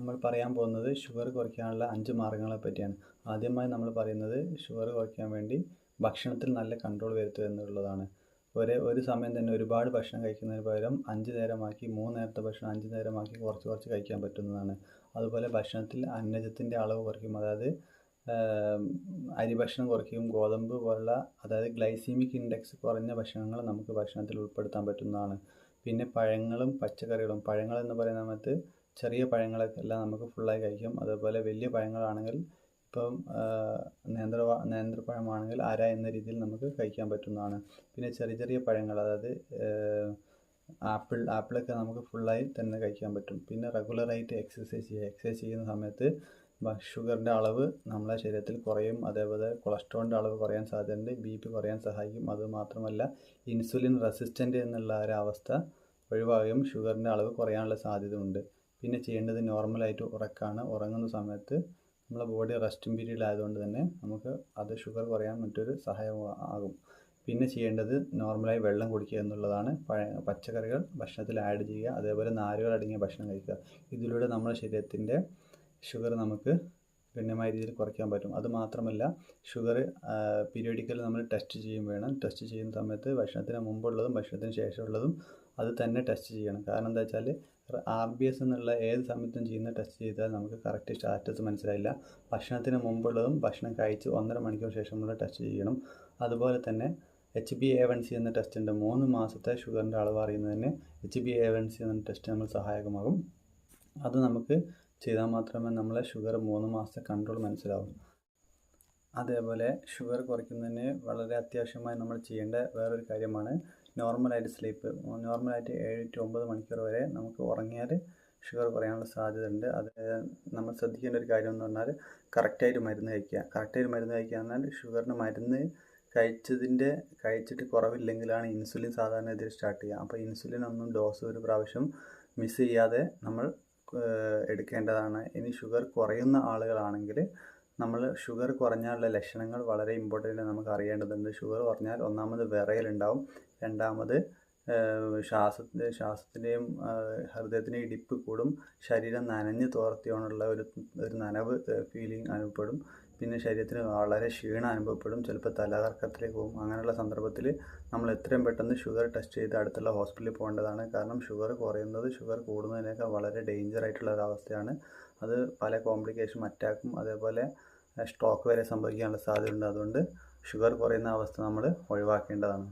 നമ്മൾ പറയാൻ പോകുന്നത് ഷുഗർ കുറയ്ക്കാനുള്ള 5 മാർഗ്ഗങ്ങളെ പറ്റിയാണ്. ആദ്യമായി നമ്മൾ പറയുന്നത് ഷുഗർ കുറയ്ക്കാൻ വേണ്ടി ഭക്ഷണത്തിൽ നല്ല കൺട്രോൾ വരുത്തുക എന്നുള്ളതാണ്. ഒരു സമയം തന്നെ ഒരുപാട് ഭക്ഷണം കഴിക്കുന്നതിന് പകരം 5 നേരമാക്കി 3 നേരത്തെ ഭക്ഷണം 5 നേരമാക്കി കുറച്ച് കഴിക്കാൻ പറ്റുന്നതാണ്. അതുപോലെ ഭക്ഷണത്തിൽ അന്നജത്തിൻ്റെ അളവ് കുറയ്ക്കും. അതായത് അരി ഭക്ഷണം കുറയ്ക്കും. ഗോതമ്പ് പോലുള്ള അതായത് ഗ്ലൈസീമിക് ഇൻഡെക്സ് കുറഞ്ഞ ഭക്ഷണങ്ങൾ നമുക്ക് ഭക്ഷണത്തിൽ ഉൾപ്പെടുത്താൻ പറ്റുന്നതാണ്. പിന്നെ പഴങ്ങളും പച്ചക്കറികളും. പഴങ്ങൾ എന്ന് പറയുന്ന സമയത്ത് ചെറിയ പഴങ്ങളൊക്കെ എല്ലാം നമുക്ക് ഫുള്ളായി കഴിക്കാം. അതേപോലെ വലിയ പഴങ്ങളാണെങ്കിൽ ഇപ്പം നേന്ത്രപ്പഴമാണെങ്കിൽ അര എന്ന രീതിയിൽ നമുക്ക് കഴിക്കാൻ പറ്റുന്നതാണ്. പിന്നെ ചെറിയ പഴങ്ങൾ അതായത് ആപ്പിളൊക്കെ നമുക്ക് ഫുള്ളായി തന്നെ കഴിക്കാൻ പറ്റും. പിന്നെ റെഗുലറായിട്ട് എക്സസൈസ് ചെയ്യുന്ന സമയത്ത് ഷുഗറിൻ്റെ അളവ് നമ്മളെ ശരീരത്തിൽ കുറയും. അതേപോലെ കൊളസ്ട്രോളിൻ്റെ അളവ് കുറയാൻ സാധ്യതയുണ്ട്. BP കുറയാൻ സഹായിക്കും. അതുമാത്രമല്ല ഇൻസുലിൻ റെസിസ്റ്റൻ്റ് എന്നുള്ള ഒരു അവസ്ഥ ഒഴിവാകുകയും ഷുഗറിൻ്റെ അളവ് കുറയാനുള്ള സാധ്യത ഉണ്ട്. പിന്നെ ചെയ്യേണ്ടത് നോർമലായിട്ട് ഉറക്കമാണ്. ഉറങ്ങുന്ന സമയത്ത് നമ്മളെ ബോഡി റെസ്റ്റിംഗ് പീരീഡ് ആയതുകൊണ്ട് തന്നെ നമുക്ക് അത് ഷുഗർ കുറയാൻ മറ്റൊരു സഹായം ആകും. പിന്നെ ചെയ്യേണ്ടത് നോർമലായി വെള്ളം കുടിക്കുക എന്നുള്ളതാണ്. പച്ചക്കറികൾ ഭക്ഷണത്തിൽ ആഡ് ചെയ്യുക. അതേപോലെ നാരുകൾ അടങ്ങിയ ഭക്ഷണം കഴിക്കുക. ഇതിലൂടെ നമ്മുടെ ശരീരത്തിൻ്റെ ഷുഗർ നമുക്ക് ഗണ്യമായ രീതിയിൽ കുറയ്ക്കാൻ പറ്റും. അതുമാത്രമല്ല ഷുഗർ പീരിയോഡിക്കലി നമ്മൾ ടെസ്റ്റ് ചെയ്യും വേണം. ടെസ്റ്റ് ചെയ്യുന്ന സമയത്ത് ഭക്ഷണത്തിന് മുമ്പുള്ളതും ഭക്ഷണത്തിന് ശേഷമുള്ളതും അത് തന്നെ ടെസ്റ്റ് ചെയ്യണം. കാരണം എന്താ വെച്ചാൽ RBS എന്നുള്ള ഏത് സമയത്തും ചെയ്യുന്ന ടെസ്റ്റ് ചെയ്താൽ നമുക്ക് കറക്റ്റ് സ്റ്റാറ്റസ് മനസ്സിലായില്ല. ഭക്ഷണത്തിന് മുമ്പുള്ളതും ഭക്ഷണം കഴിച്ച് 1.5 മണിക്കൂർ ശേഷമുള്ള ടെസ്റ്റ് ചെയ്യണം. അതുപോലെ തന്നെ HbA1c എന്ന ടെസ്റ്റ് ഉണ്ട്. 3 മാസത്തെ ഷുഗറിൻ്റെ അളവ് അറിയുന്നതിന് HbA1c എന്ന ടെസ്റ്റ് നമ്മൾ സഹായകമാകും. അത് നമുക്ക് ചെയ്താൽ മാത്രമേ നമ്മളെ ഷുഗർ 3 മാസത്തെ കൺട്രോൾ മനസ്സിലാവും. അതേപോലെ ഷുഗർ കുറയ്ക്കുന്നതിന് വളരെ അത്യാവശ്യമായി നമ്മൾ ചെയ്യേണ്ട വേറൊരു കാര്യമാണ് നോർമലായിട്ട് സ്ലീപ്പ്. നോർമലായിട്ട് 7 to 9 മണിക്കൂർ വരെ നമുക്ക് ഉറങ്ങിയാൽ ഷുഗർ കുറയാനുള്ള സാധ്യത ഉണ്ട്. അത് നമ്മൾ ശ്രദ്ധിക്കേണ്ട ഒരു കാര്യം എന്ന് പറഞ്ഞാൽ കറക്റ്റായിട്ട് മരുന്ന് കഴിക്കുക. കറക്റ്റായിട്ട് മരുന്ന് കഴിക്കുക എന്നാൽ ഷുഗറിന് മരുന്ന് കഴിച്ചിട്ട് കുറവില്ലെങ്കിലാണ് ഇൻസുലിൻ സാധാരണ ഇതിൽ സ്റ്റാർട്ട് ചെയ്യുക. അപ്പോൾ ഇൻസുലിൻ ഒന്നും ഡോസ് ഒരു പ്രാവശ്യം മിസ് ചെയ്യാതെ നമ്മൾ എടുക്കേണ്ടതാണ്. ഇനി ഷുഗർ കുറയുന്ന ആളുകളാണെങ്കിൽ നമ്മൾ ഷുഗർ കുറഞ്ഞാലുള്ള ലക്ഷണങ്ങൾ വളരെ ഇമ്പോർട്ടൻ്റ് നമുക്ക് അറിയേണ്ടതുണ്ട്. ഷുഗർ കുറഞ്ഞാൽ ഒന്നാമത് വിറയലുണ്ടാവും. രണ്ടാമത് ശ്വാസത്തിൻ്റെയും ഹൃദയത്തിൻ്റെയും ഇടിപ്പ് കൂടും. ശരീരം നനഞ്ഞ് തോർത്തിയോണ്ടുള്ള ഒരു നനവ് ഫീലിംഗ് അനുഭവപ്പെടും. പിന്നെ ശരീരത്തിന് വളരെ ക്ഷീണം അനുഭവപ്പെടും. ചിലപ്പോൾ തലകറക്കത്തിലേക്ക് പോകും. അങ്ങനെയുള്ള സന്ദർഭത്തിൽ നമ്മൾ എത്രയും പെട്ടെന്ന് ഷുഗർ ടെസ്റ്റ് ചെയ്ത് അടുത്തുള്ള ഹോസ്പിറ്റലിൽ പോകേണ്ടതാണ്. കാരണം ഷുഗർ കുറയുന്നത് ഷുഗർ കൂടുന്നതിനേക്കാൾ വളരെ ഡേഞ്ചർ ആയിട്ടുള്ള ഒരു അവസ്ഥയാണ്. അത് പല കോംപ്ലിക്കേഷൻ അറ്റാക്കും അതേപോലെ സ്ട്രോക്ക് വരെ സംഭവിക്കാനുള്ള സാധ്യതയുണ്ട്. അതുകൊണ്ട് ഷുഗർ കുറയുന്ന അവസ്ഥ നമ്മൾ ഒഴിവാക്കേണ്ടതാണ്.